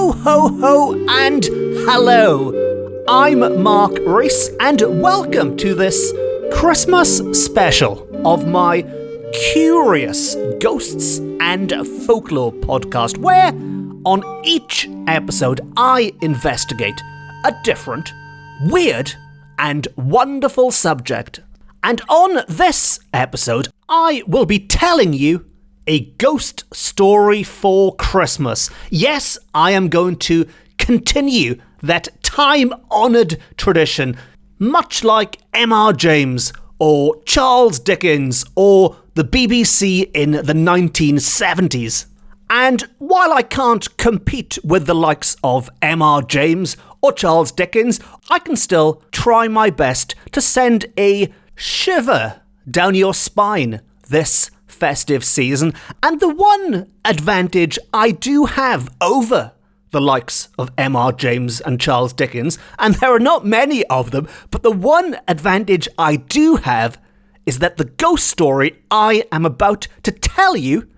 Ho, ho, ho, and hello. I'm Mark Rees, and welcome to this Christmas special of my curious Ghosts and Folklore podcast, where on each episode I investigate a different, weird, and wonderful subject. And on this episode, I will be telling you a ghost story for Christmas. Yes, I am going to continue that time-honoured tradition, much like M.R. James or Charles Dickens or the BBC in the 1970s. And while I can't compete with the likes of M.R. James or Charles Dickens, I can still try my best to send a shiver down your spine this festive season. And the one advantage I do have over the likes of M.R. James and Charles Dickens, and there are not many of them, but the one advantage I do have is that the ghost story I am about to tell you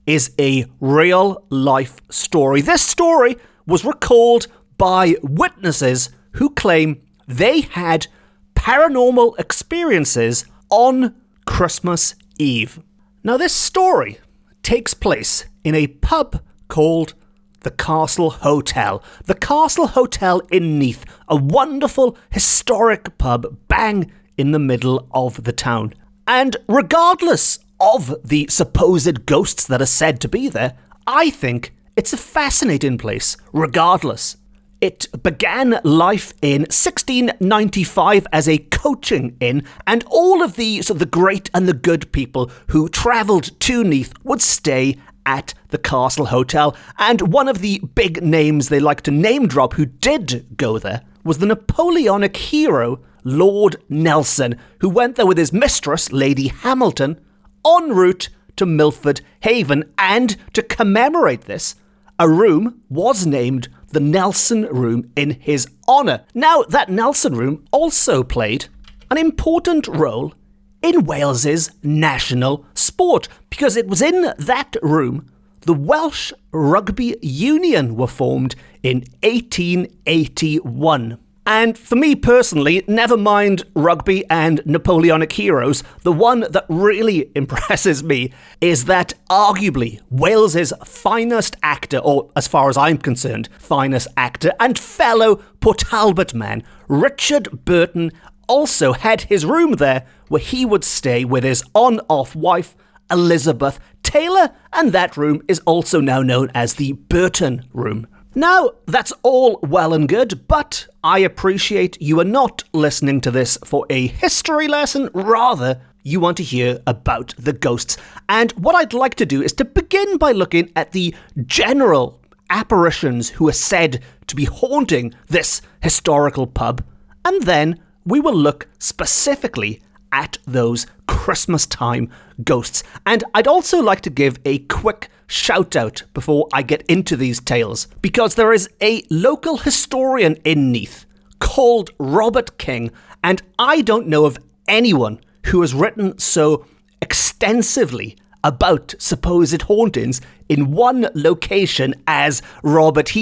is a real life story. This story was recalled by witnesses who claim they had paranormal experiences on Christmas Eve. Now, this story takes place in a pub called the Castle Hotel. The Castle Hotel in Neath, a wonderful historic pub bang in the middle of the town. And regardless of the supposed ghosts that are said to be there, I think it's a fascinating place, regardless. It began life in 1695 as a coaching inn, and all of the great and the good people who travelled to Neath would stay at the Castle Hotel. And one of the big names they like to name drop who did go there was the Napoleonic hero, Lord Nelson, who went there with his mistress, Lady Hamilton, en route to Milford Haven. And to commemorate this, a room was named the Nelson Room in his honour. Now, that Nelson Room also played an important role in Wales's national sport, because it was in that room the Welsh Rugby Union were formed in 1881. And for me personally, never mind rugby and Napoleonic heroes, the one that really impresses me is that arguably Wales's finest actor, or as far as I'm concerned, finest actor and fellow Port Talbot man, Richard Burton, also had his room there where he would stay with his on-off wife, Elizabeth Taylor, and that room is also now known as the Burton Room. Now, that's all well and good, but I appreciate you are not listening to this for a history lesson. Rather, you want to hear about the ghosts. And what I'd like to do is to begin by looking at the general apparitions who are said to be haunting this historical pub, and then we will look specifically at those Christmas time ghosts. And I'd also like to give a quick shout out before I get into these tales, because there is a local historian in Neath called Robert King, and I don't know of anyone who has written so extensively about supposed hauntings in one location as Robert.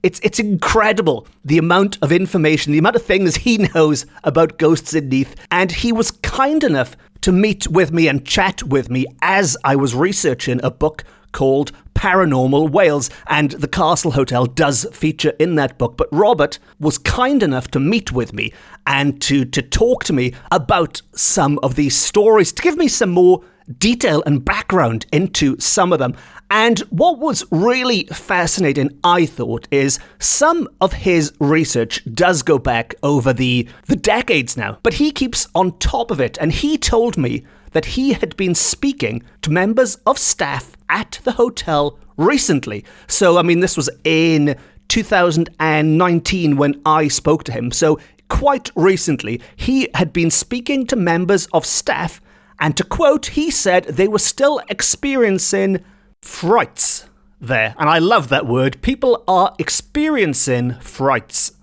It's incredible, the amount of information, the amount of things he knows about ghosts in Neath. And he was kind enough to meet with me and chat with me as I was researching a book called Paranormal Wales. And the Castle Hotel does feature in that book. But Robert was kind enough to meet with me and to talk to me about some of these stories, to give me some more detail and background into some of them. And what was really fascinating, I thought, is some of his research does go back over the decades now, but he keeps on top of it. And he told me that he had been speaking to members of staff at the hotel recently. So, I mean, this was in 2019 when I spoke to him. So quite recently, he had been speaking to members of staff, and to quote, he said they were still experiencing frights there. And I love that word. People are experiencing frights.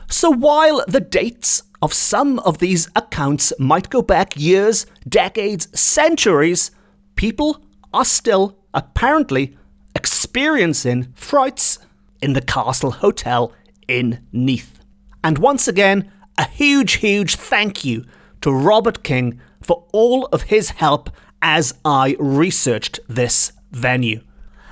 So while the dates of some of these accounts might go back years, decades, centuries, people are still apparently experiencing frights in the Castle Hotel in Neath. And once again, a huge thank you to Robert King for all of his help as I researched this venue.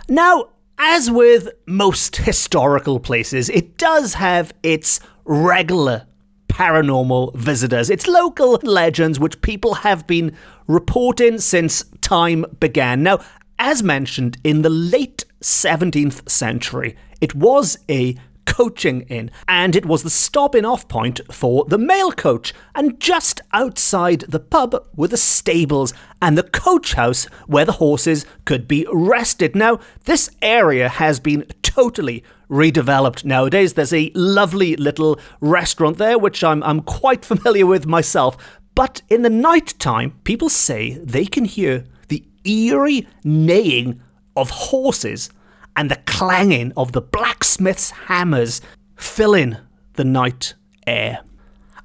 Now, as with most historical places, it does have its regular paranormal visitors, its local legends which people have been reporting since time began. Now, as mentioned, in the late 17th century, it was a coaching inn, and it was the stopping off point for the mail coach. And just outside the pub were the stables and the coach house where the horses could be rested. Now, this area has been totally redeveloped nowadays. There's a lovely little restaurant there, which I'm quite familiar with myself. But in the night time, people say they can hear the eerie neighing of horses and the clanging of the blacksmith's hammers filling the night air.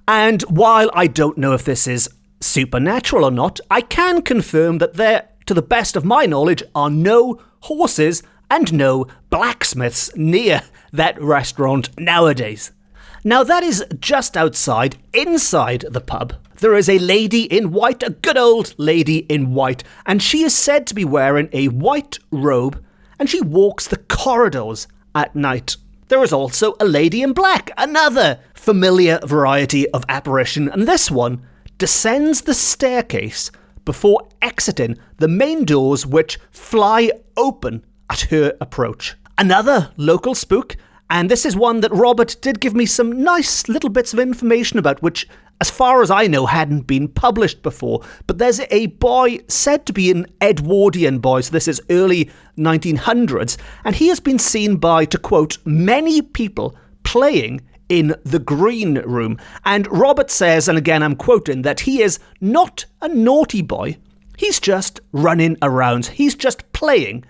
And while I don't know if this is supernatural or not, I can confirm that there, to the best of my knowledge, are no horses and no blacksmiths near that restaurant nowadays. Now that is just outside. Inside the pub, there is a lady in white, a good old lady in white, and she is said to be wearing a white robe, and she walks the corridors at night. There is also a lady in black, another familiar variety of apparition, and this one descends the staircase before exiting the main doors, which fly open at her approach. Another local spook, and this is one that Robert did give me some nice little bits of information about, which, as far as I know, hadn't been published before. But there's a boy said to be an Edwardian boy, so this is early 1900s, and he has been seen by, to quote, many people playing in the green room. And Robert says, and again I'm quoting, that he is not a naughty boy, he's just running around, he's just playing.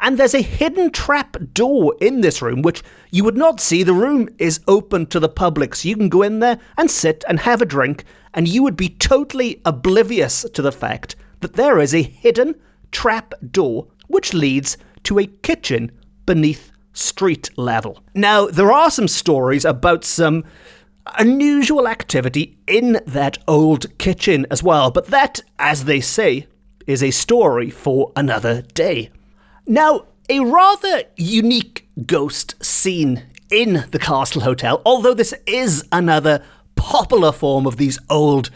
And there's a hidden trap door in this room, which you would not see. The room is open to the public, so you can go in there and sit and have a drink, and you would be totally oblivious to the fact that there is a hidden trap door which leads to a kitchen beneath street level. Now, there are some stories about some unusual activity in that old kitchen as well, but that, as they say, is a story for another day. Now, a rather unique ghost seen in the Castle Hotel, although this is another popular form of these old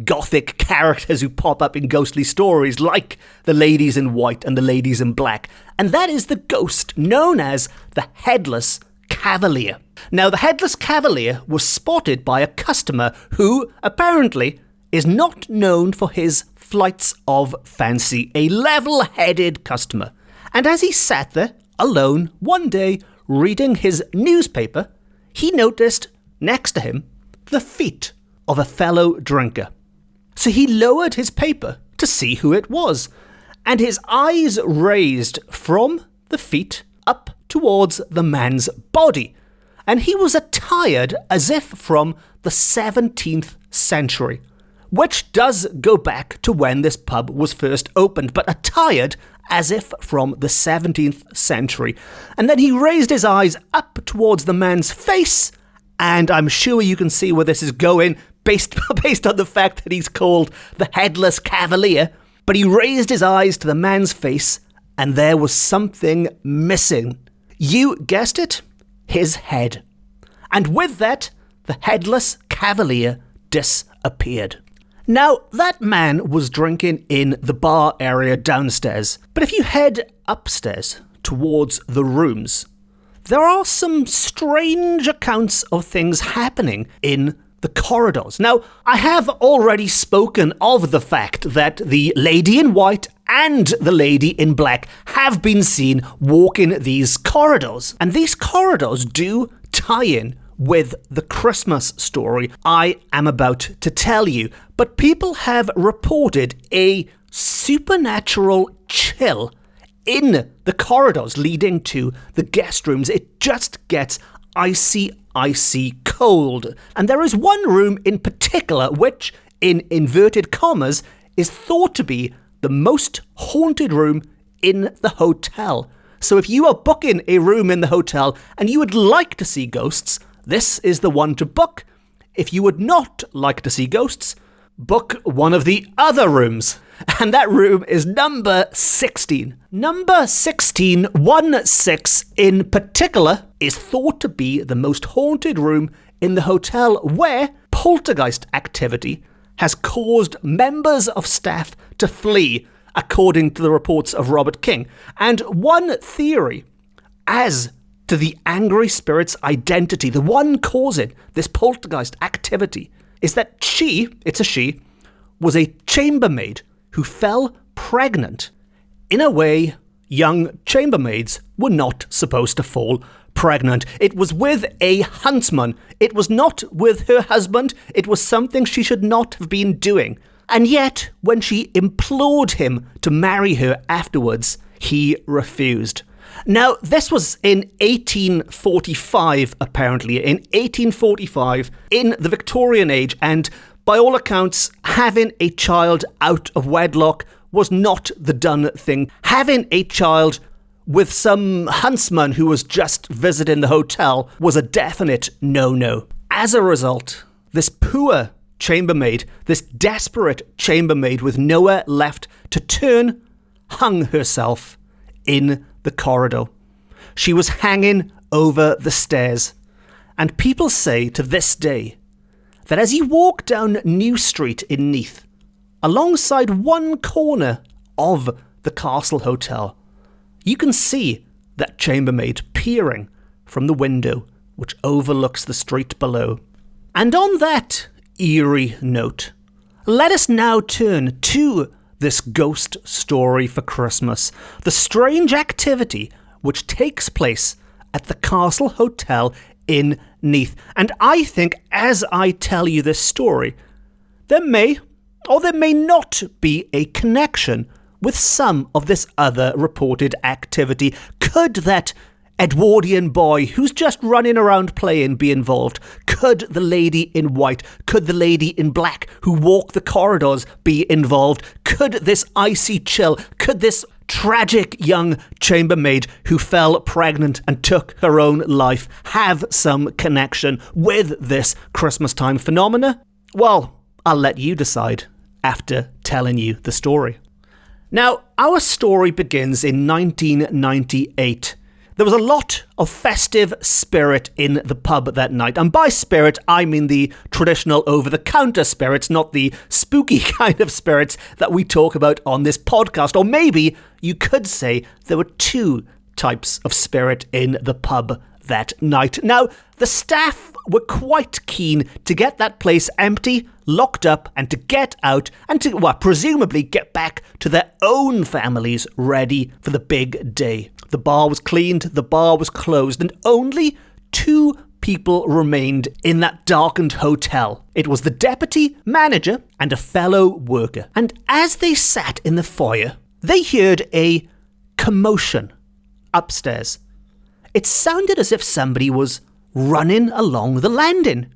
gothic characters who pop up in ghostly stories like the ladies in white and the ladies in black, and that is the ghost known as the headless cavalier. Now, the headless cavalier was spotted by a customer who apparently is not known for his flights of fancy, a level-headed customer. And as he sat there, alone, one day, reading his newspaper, he noticed, next to him, the feet of a fellow drinker. So he lowered his paper to see who it was, and his eyes raised from the feet up towards the man's body, and he was attired as if from the 17th century, which does go back to when this pub was first opened, but attired as if from the 17th century. And then he raised his eyes up towards the man's face, and I'm sure you can see where this is going based on the fact that he's called the headless cavalier. But he raised his eyes to the man's face, and there was something missing. You guessed it, his head. And with that, the headless cavalier disappeared. Now, that man was drinking in the bar area downstairs, but if you head upstairs towards the rooms, there are some strange accounts of things happening in the corridors. Now, I have already spoken of the fact that the lady in white and the lady in black have been seen walking these corridors, and these corridors do tie in with the Christmas story I am about to tell you. But people have reported a supernatural chill in the corridors leading to the guest rooms. It just gets icy cold. And there is one room in particular which, in inverted commas, is thought to be the most haunted room in the hotel. So if you are booking a room in the hotel and you would like to see ghosts, this is the one to book. If you would not like to see ghosts, book one of the other rooms. And that room is number 16. Number 16, 1-6 in particular, is thought to be the most haunted room in the hotel, where poltergeist activity has caused members of staff to flee, according to the reports of Robert King. And one theory as to the angry spirit's identity, the one causing this poltergeist activity, is that it's a she, was a chambermaid who fell pregnant. In a way, young chambermaids were not supposed to fall pregnant. It was with a huntsman. It was not with her husband. It was something she should not have been doing. And yet, when she implored him to marry her afterwards, he refused. Now, this was in 1845, apparently, in 1845, in the Victorian age, and by all accounts, having a child out of wedlock was not the done thing. Having a child with some huntsman who was just visiting the hotel was a definite no-no. As a result, this poor chambermaid, this desperate chambermaid with nowhere left to turn, hung herself in the corridor. She was hanging over the stairs, and people say to this day that as you walk down New Street in Neath, alongside one corner of the Castle Hotel, you can see that chambermaid peering from the window which overlooks the street below. And on that eerie note, let us now turn to this ghost story for Christmas, the strange activity which takes place at the Castle Hotel in Neath. And I think as I tell you this story, there may or there may not be a connection with some of this other reported activity. Could that Edwardian boy who's just running around playing be involved? Could the lady in white, could the lady in black who walk the corridors be involved? Could this icy chill, could this tragic young chambermaid who fell pregnant and took her own life have some connection with this Christmas time phenomena? Well, I'll let you decide after telling you the story. Now, our story begins in 1998. There was a lot of festive spirit in the pub that night. And by spirit, I mean the traditional over-the-counter spirits, not the spooky kind of spirits that we talk about on this podcast. Or maybe you could say there were two types of spirit in the pub that night. Now, the staff were quite keen to get that place empty, locked up, and to get out and to, well, presumably get back to their own families ready for the big day. The bar was cleaned, the bar was closed, and only two people remained in that darkened hotel. It was the deputy manager and a fellow worker. And as they sat in the foyer, they heard a commotion upstairs. It sounded as if somebody was running along the landing.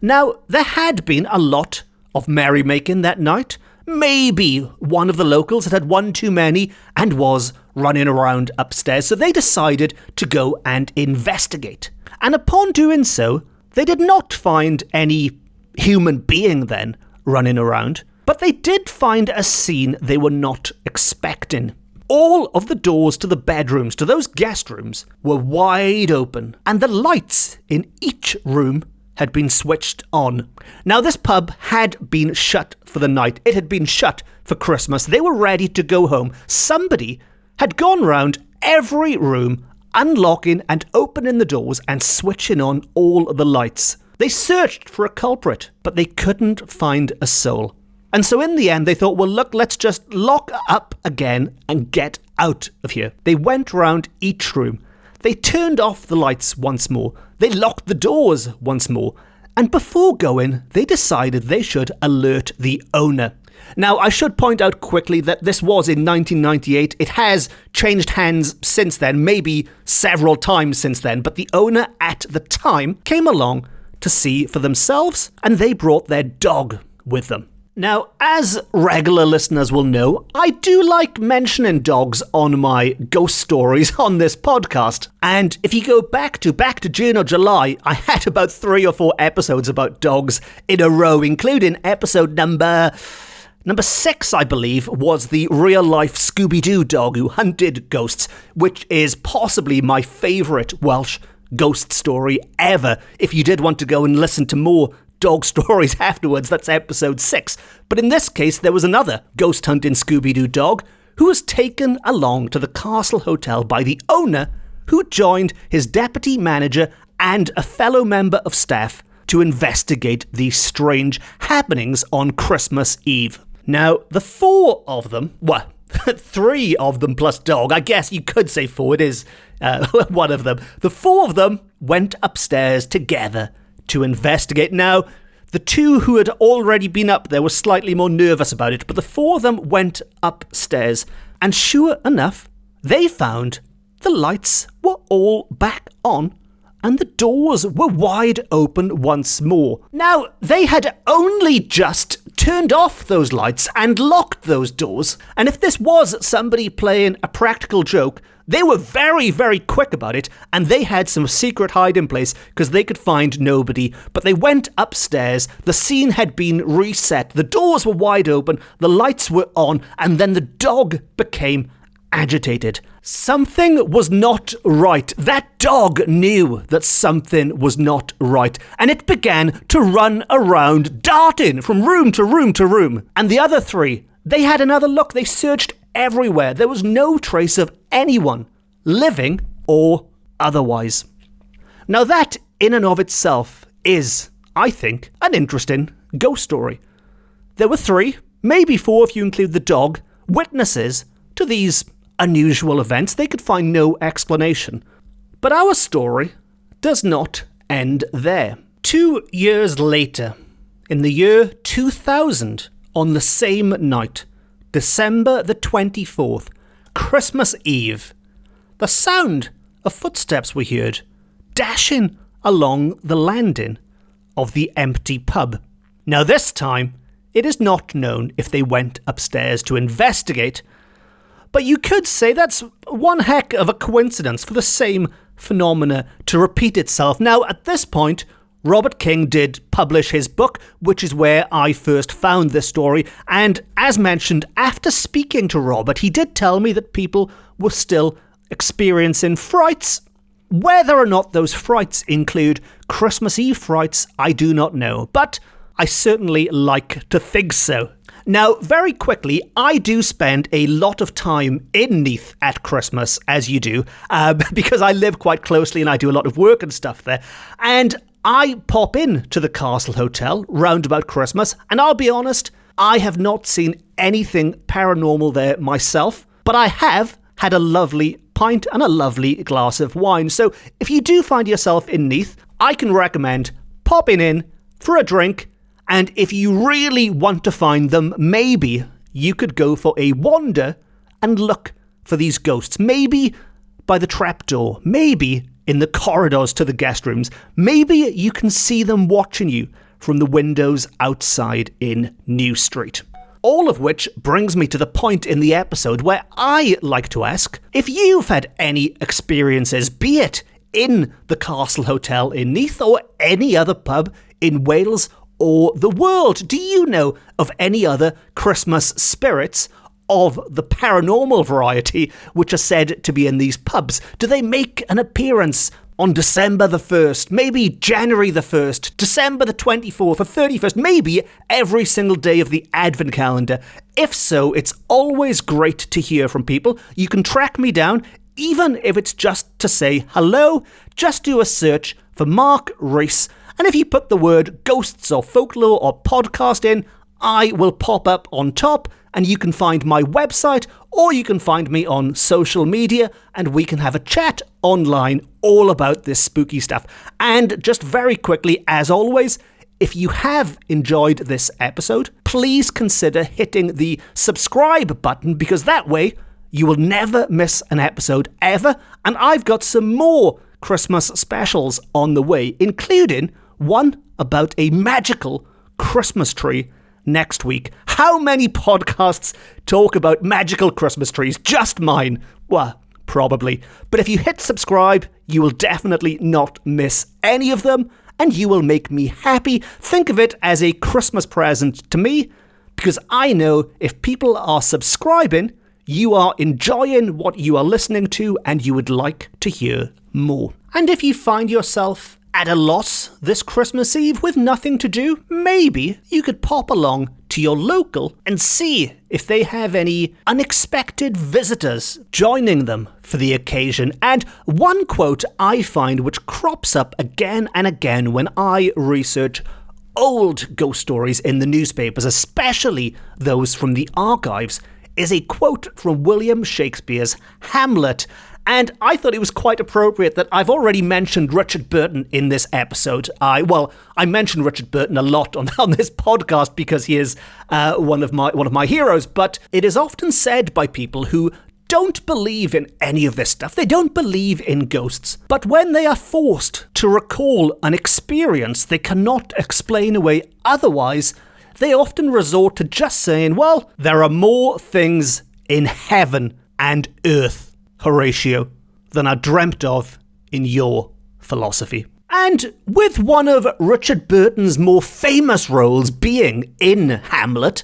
Now, there had been a lot of merrymaking that night. Maybe one of the locals had one too many and was running around upstairs, so they decided to go and investigate. And upon doing so, they did not find any human being then running around, but they did find a scene they were not expecting. All of the doors to the bedrooms, to those guest rooms, were wide open, and the lights in each room had been switched on. Now, this pub had been shut for the night. It had been shut for Christmas. They were ready to go home. Somebody had gone round every room, unlocking and opening the doors and switching on all the lights. They searched for a culprit, but they couldn't find a soul. And so in the end, they thought, well, look, let's just lock up again and get out of here. They went round each room. They turned off the lights once more. They locked the doors once more. And before going, they decided they should alert the owner. Now, I should point out quickly that this was in 1998. It has changed hands since then, maybe several times since then. But the owner at the time came along to see for themselves, and they brought their dog with them. Now, as regular listeners will know, I do like mentioning dogs on my ghost stories on this podcast. And if you go back to June or July, I had about 3 or 4 episodes about dogs in a row, including episode number 6, I believe, was the real-life Scooby-Doo dog who hunted ghosts, which is possibly my favourite Welsh ghost story ever. If you did want to go and listen to more dog stories afterwards, that's episode 6. But in this case, there was another ghost hunting Scooby-Doo dog who was taken along to the Castle Hotel by the owner, who joined his deputy manager and a fellow member of staff to investigate these strange happenings on Christmas Eve. Now, the 4 of them, 3 of them plus dog, I guess you could say 4, it is one of them. The 4 of them went upstairs together to investigate. Now, the 2 who had already been up there were slightly more nervous about it, but the 4 of them went upstairs, and sure enough, they found the lights were all back on, and the doors were wide open once more. Now, they had only just turned off those lights and locked those doors, and if this was somebody playing a practical joke, they were very, very quick about it, and they had some secret hiding place because they could find nobody. But they went upstairs, the scene had been reset, the doors were wide open, the lights were on, and then the dog became agitated. Something was not right. That dog knew that something was not right, and it began to run around, darting from room to room to room. And the other 3, they had another look. They searched everywhere. There was no trace of anyone, living or otherwise. Now that, in and of itself, is, I think, an interesting ghost story. There were 3, maybe 4 if you include the dog, witnesses to these unusual events. They could find no explanation. But our story does not end there. 2 years later, in the year 2000, on the same night, December the 24th, Christmas Eve, the sound of footsteps were heard, dashing along the landing of the empty pub. Now this time, it is not known if they went upstairs to investigate, but you could say that's one heck of a coincidence for the same phenomena to repeat itself. Now, at this point, Robert King did publish his book, which is where I first found this story, and as mentioned, after speaking to Robert, he did tell me that people were still experiencing frights. Whether or not those frights include Christmas Eve frights, I do not know, but I certainly like to think so. Now, very quickly, I do spend a lot of time in Neath at Christmas, as you do, because I live quite closely and I do a lot of work and stuff there, and I pop in to the Castle Hotel round about Christmas, and I'll be honest, I have not seen anything paranormal there myself, but I have had a lovely pint and a lovely glass of wine. So if you do find yourself in Neath, I can recommend popping in for a drink, and if you really want to find them, maybe you could go for a wander and look for these ghosts. Maybe by the trapdoor, maybe in the corridors to the guest rooms. Maybe you can see them watching you from the windows outside in New Street. All of which brings me to the point in the episode where I like to ask if you've had any experiences, be it in the Castle Hotel in Neath or any other pub in Wales or the world. Do you know of any other Christmas spirits of the paranormal variety which are said to be in these pubs? Do they make an appearance on December the 1st, maybe January the 1st, December the 24th or 31st, maybe every single day of the Advent calendar? If so, it's always great to hear from people. You can track me down, even if it's just to say hello. Just do a search for Mark Rees, and if you put the word ghosts or folklore or podcast in, I will pop up on top, and you can find my website, or you can find me on social media, and we can have a chat online all about this spooky stuff. And just very quickly, as always, if you have enjoyed this episode, please consider hitting the subscribe button, because that way you will never miss an episode ever. And I've got some more Christmas specials on the way, including one about a magical Christmas tree next week. How many podcasts talk about magical Christmas trees? Just mine. Well, probably. But if you hit subscribe, you will definitely not miss any of them, and you will make me happy. Think of it as a Christmas present to me, because I know if people are subscribing, you are enjoying what you are listening to and you would like to hear more. And if you find yourself at a loss this Christmas Eve with nothing to do, maybe you could pop along to your local and see if they have any unexpected visitors joining them for the occasion. And one quote I find which crops up again and again when I research old ghost stories in the newspapers, especially those from the archives, is a quote from William Shakespeare's Hamlet. And I thought it was quite appropriate that I've already mentioned Richard Burton in this episode. I mention Richard Burton a lot on this podcast because he is one of my heroes. But it is often said by people who don't believe in any of this stuff. They don't believe in ghosts. But when they are forced to recall an experience they cannot explain away otherwise, they often resort to just saying, well, there are more things in heaven and earth, Horatio, than I dreamt of in your philosophy. And with one of Richard Burton's more famous roles being in Hamlet,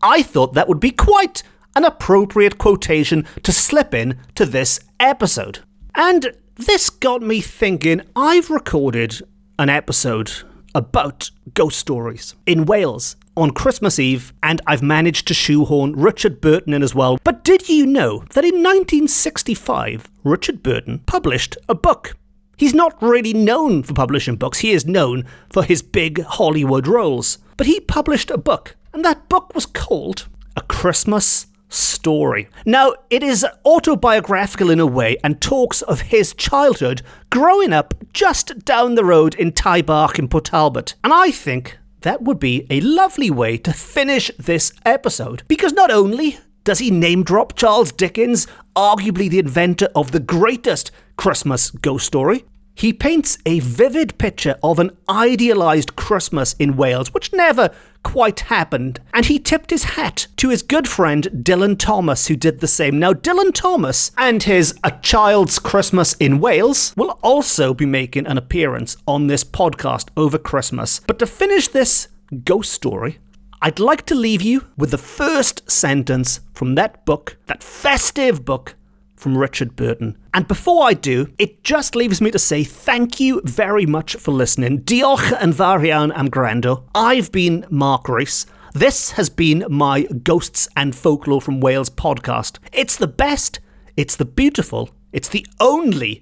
I thought that would be quite an appropriate quotation to slip in to this episode. And this got me thinking, I've recorded an episode about ghost stories in Wales on Christmas Eve, and I've managed to shoehorn Richard Burton in as well. But did you know that in 1965, Richard Burton published a book? He's not really known for publishing books, he is known for his big Hollywood roles. But he published a book, and that book was called A Christmas Story. Now, it is autobiographical in a way and talks of his childhood growing up just down the road in Tybark in Port Talbot. And I think that would be a lovely way to finish this episode, because not only does he name drop Charles Dickens, arguably the inventor of the greatest Christmas ghost story, he paints a vivid picture of an idealised Christmas in Wales, which never quite happened, and he tipped his hat to his good friend Dylan Thomas, who did the same. Now, Dylan Thomas and his A Child's Christmas in Wales will also be making an appearance on this podcast over Christmas. But to finish this ghost story, I'd like to leave you with the first sentence from that book, that festive book from Richard Burton. And before I do, it just leaves me to say thank you very much for listening. Diolch yn fawr iawn am gwrando. I've been Mark Rees. This has been my Ghosts and Folklore from Wales podcast. It's the best, it's the beautiful, it's the only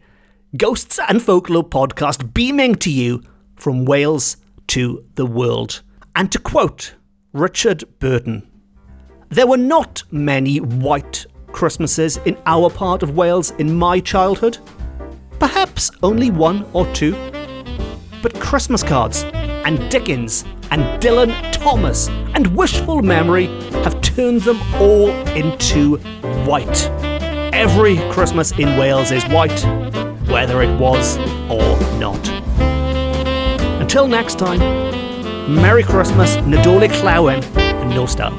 Ghosts and Folklore podcast beaming to you from Wales to the world. And to quote Richard Burton, there were not many white Christmases in our part of Wales in my childhood. Perhaps only one or two. But Christmas cards and Dickens and Dylan Thomas and wishful memory have turned them all into white. Every Christmas in Wales is white, whether it was or not. Until next time, Merry Christmas, Nadolig, llawen, and nos da.